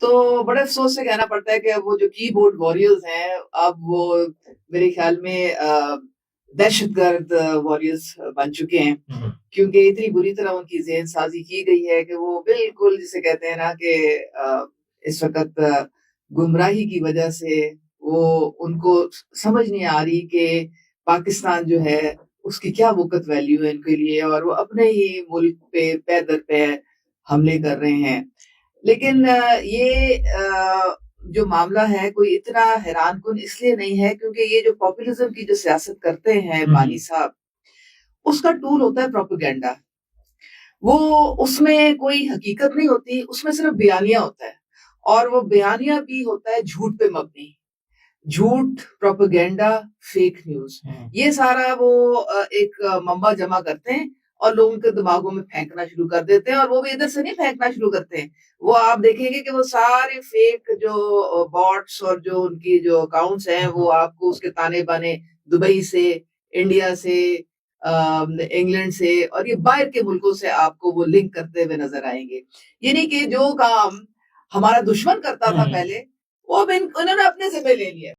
تو بڑے افسوس سے کہنا پڑتا ہے کہ اب وہ جو کی بورڈ واریئرز ہیں اب وہ میرے خیال میں دہشت گرد واریئرز بن چکے ہیں، کیونکہ اتنی بری طرح ان کی ذہن سازی کی گئی ہے کہ وہ بالکل جسے کہتے ہیں نا کہ اس وقت گمراہی کی وجہ سے وہ ان کو سمجھ نہیں آ رہی کہ پاکستان جو ہے اس کی کیا وقت ویلیو ہے ان کے لیے، اور وہ اپنے ہی ملک پہ پے در پے حملے کر رہے ہیں۔ لیکن یہ جو معاملہ ہے کوئی اتنا حیران کن اس لیے نہیں ہے کیونکہ یہ جو پاپولزم کی جو سیاست کرتے ہیں بانی صاحب، اس کا ٹول ہوتا ہے پروپیگنڈا۔ وہ اس میں کوئی حقیقت نہیں ہوتی، اس میں صرف بیانیہ ہوتا ہے، اور وہ بیانیہ بھی ہوتا ہے جھوٹ پہ مبنی، جھوٹ، پروپیگنڈا، فیک نیوز، یہ سارا وہ ایک منبع جمع کرتے ہیں اور لوگوں کے دماغوں میں پھینکنا شروع کر دیتے ہیں، اور وہ بھی ادھر سے نہیں پھینکنا شروع کرتے ہیں، وہ آپ دیکھیں گے کہ وہ سارے فیک جو باٹس اور جو ان کی جو اکاؤنٹس ہیں وہ آپ کو اس کے تانے بانے دبئی سے، انڈیا سے، انگلینڈ سے اور یہ باہر کے ملکوں سے آپ کو وہ لنک کرتے ہوئے نظر آئیں گے۔ یعنی کہ جو کام ہمارا دشمن کرتا تھا پہلے، وہ اب انہوں نے اپنے ذمہ لے لیا۔